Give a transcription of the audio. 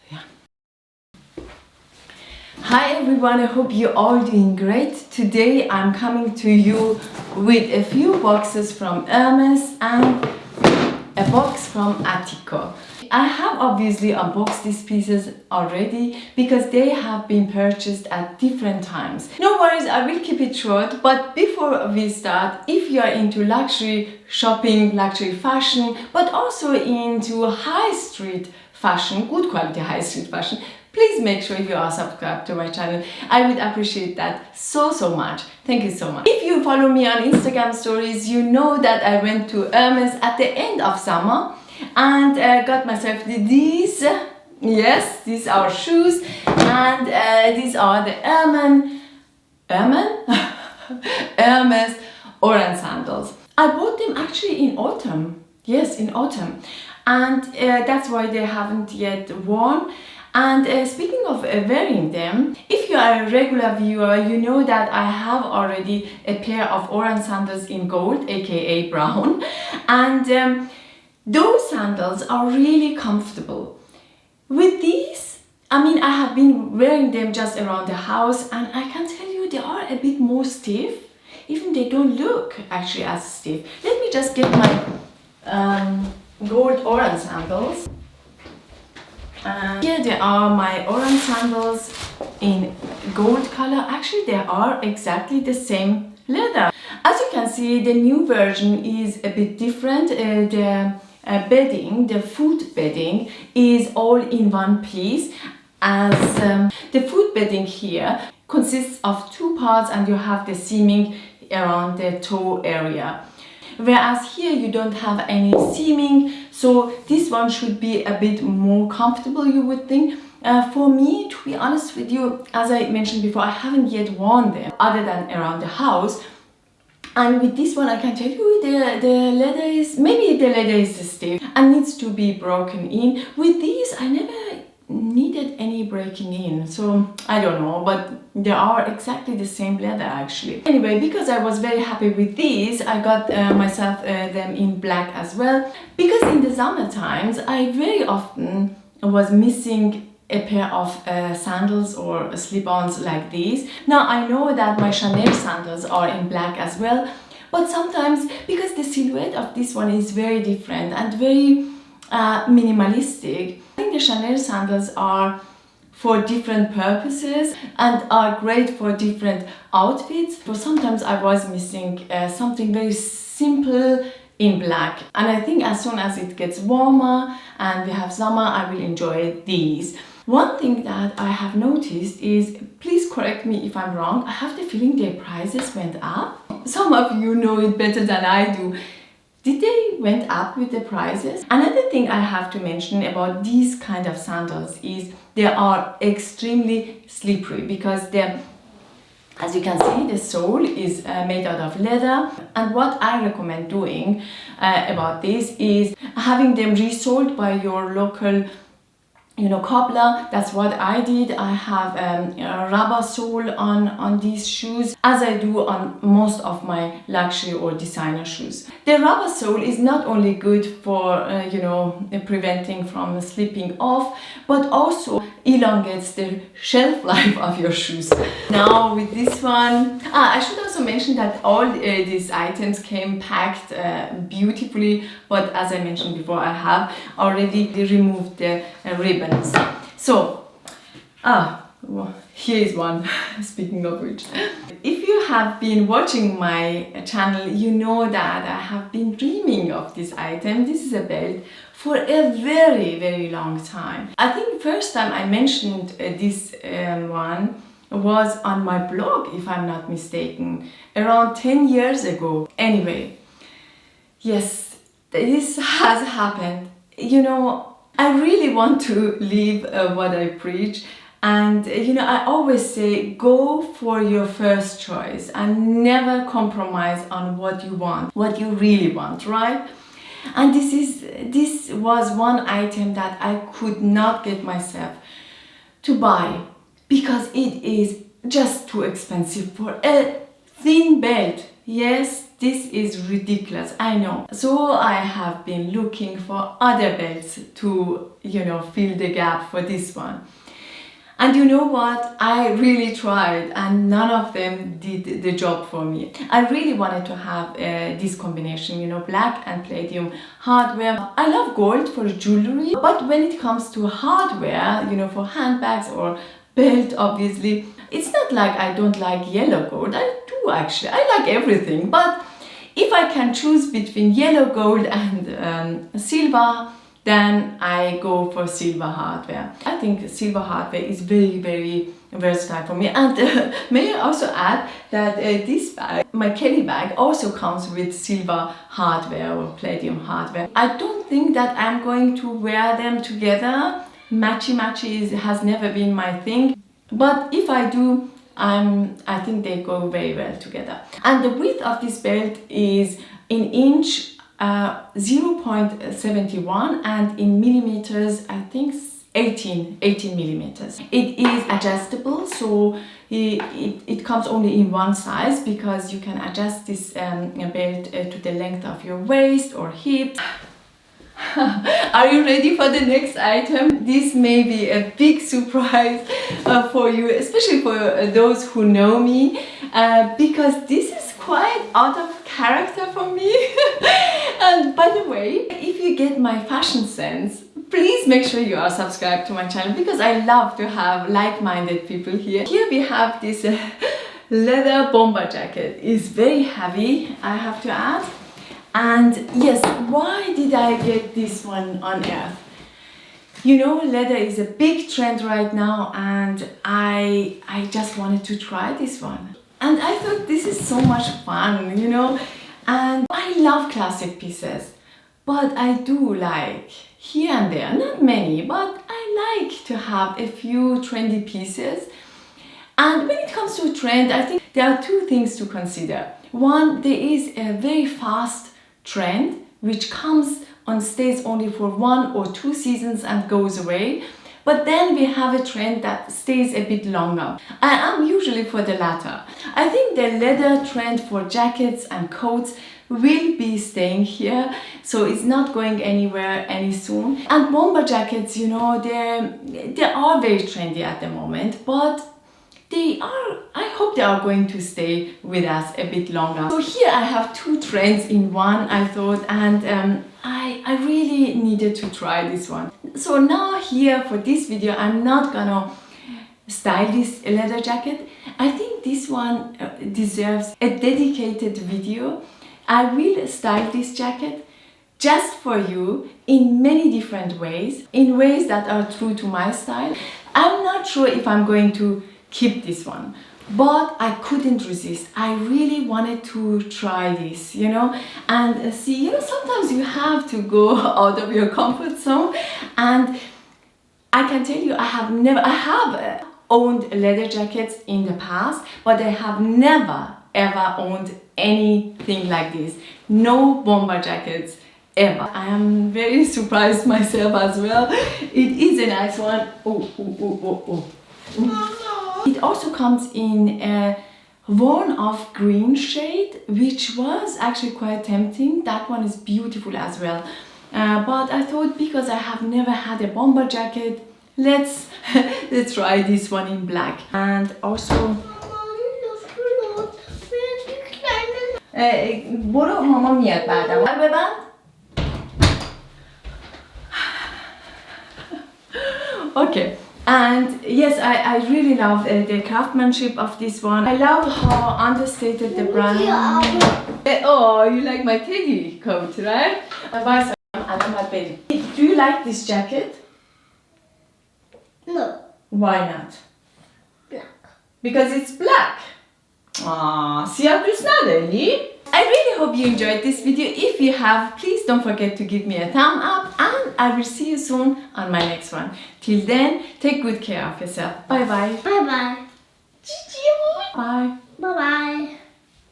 Yeah. Hi everyone, I hope you're all doing great. Today I'm coming to you with a few boxes from Hermes and a box from Attico. I have obviously unboxed these pieces already because they have been purchased at different times. No worries, I will keep it short, but before we start, if you are into luxury shopping, luxury fashion, but also into high street fashion, good quality high street fashion, please make sure you are subscribed to my channel. I would appreciate that so much. Thank you so much. If you follow me on Instagram stories, you know that I went to Hermes at the end of summer and got myself these. Yes, these are shoes, and these are the Hermes Oran sandals. I bought them actually in autumn. Yes, in autumn, and that's why they haven't yet worn. And speaking of wearing them, if you are a regular viewer, you know that I have already a pair of Oran sandals in gold, aka brown, and those sandals are really comfortable. With these, I mean, I have been wearing them just around the house, and I can tell you they are a bit more stiff. Even they don't look actually as stiff. Let me just get my gold Oran sandals. Here they are, my Oran sandals in gold color. Actually, they are exactly the same leather. As you can see, the new version is a bit different. The bedding, the foot bedding, is all in one piece, as the foot bedding here consists of two parts and you have the seaming around the toe area. Whereas here you don't have any seaming, so this one should be a bit more comfortable, you would think. For me, to be honest with you, as I mentioned before, I haven't yet worn them other than around the house. And with this one, I can tell you the leather is, maybe the leather is stiff and needs to be broken in. With these, I never needed any breaking in, so I don't know, but they are exactly the same leather actually. Anyway, because I was very happy with these, I got myself them in black as well, because in the summer times I very often was missing a pair of sandals or slip-ons like these. Now I know that my Chanel sandals are in black as well, but sometimes because the silhouette of this one is very different and very minimalistic, I think the Chanel sandals are for different purposes and are great for different outfits. So sometimes I was missing something very simple in black, and I think as soon as it gets warmer and we have summer, I will enjoy these. One thing that I have noticed is, please correct me if I'm wrong, I have the feeling their prices went up. Some of you know it better than I do. Did they went up with the prices? Another thing I have to mention about these kind of sandals is they are extremely slippery, because they're, as you can see, the sole is made out of leather. And what I recommend doing about this is having them resoled by your local cobbler. That's what I did. I have a rubber sole on these shoes, as I do on most of my luxury or designer shoes. The rubber sole is not only good for preventing from slipping off, but also elongates the shelf life of your shoes. Now with this one, I should also mention that all these items came packed beautifully, but as I mentioned before, I have already removed the ribbons. So, here is one, speaking of which. If you have been watching my channel, you know that I have been dreaming of this item. This is a belt for a very long time. I think the first time I mentioned this one was on my blog, if I'm not mistaken, around 10 years ago. Anyway, yes, this has happened. I really want to live what I preach, and I always say, go for your first choice and never compromise on what you want, what you really want, right? And this was one item that I could not get myself to buy because it is just too expensive for a thin belt. Yes, this is ridiculous, I know. So I have been looking for other belts to, you know, fill the gap for this one. And you know what? I really tried and none of them did the job for me. I really wanted to have this combination, you know, black and palladium hardware. I love gold for jewelry, but when it comes to hardware, you know, for handbags or belt, obviously, it's not like I don't like yellow gold. I do actually. I like everything, but if I can choose between yellow gold and silver, then I go for silver hardware. I think silver hardware is very, very versatile for me. And may I also add that this bag, my Kelly bag, also comes with silver hardware or palladium hardware. I don't think that I'm going to wear them together. Matchy has never been my thing. But if I do, I think they go very well together. And the width of this belt is in inch 0.71 and in millimeters, I think 18 millimeters. It is adjustable, so it comes only in one size because you can adjust this belt to the length of your waist or hips. Are you ready for the next item? This may be a big surprise for you, especially for those who know me, because this is quite out of character for me. And by the way, if you get my fashion sense, please make sure you are subscribed to my channel because I love to have like-minded people here. Here we have this leather bomber jacket. It's very heavy, I have to add. And yes, why did I get this one on earth? You know, leather is a big trend right now and I just wanted to try this one. And I thought this is so much fun, you know. And I love classic pieces, but I do like here and there, not many, but I like to have a few trendy pieces. And when it comes to trend, I think there are two things to consider. One, there is a very fast trend which comes on stays only for 1 or 2 seasons and goes away. But then we have a trend that stays a bit longer. I am usually for the latter. I think the leather trend for jackets and coats will be staying here, so it's not going anywhere any soon. And bomber jackets, you know, they are very trendy at the moment, but I hope they are going to stay with us a bit longer. So here I have two trends in one, I thought, and I really needed to try this one. So now here for this video, I'm not gonna style this leather jacket. I think this one deserves a dedicated video. I will style this jacket just for you in many different ways, in ways that are true to my style. I'm not sure if I'm going to keep this one, but I couldn't resist. I really wanted to try this, you know, and see, you know, sometimes you have to go out of your comfort zone. And I can tell you, I have owned leather jackets in the past, but I have never ever owned anything like this. No bomber jackets ever. I am very surprised myself as well. It is a nice one. Oh. It also comes in a worn off green shade, which was actually quite tempting. That one is beautiful as well. But I thought, because I have never had a bomber jacket, let's try this one in black. And also برو ماما میاد بعدم ببند. Okay. And yes, I really love the craftsmanship of this one. I love how understated the brand. Oh, you like my teddy coat, right? Do you like this jacket? No. Why not? Black. Because it's black. Siyah دوست نداری? I really hope you enjoyed this video. If you have, please don't forget to give me a thumb up, and I will see you soon on my next one. Till then, take good care of yourself. Bye bye. Bye bye. Bye. Bye bye.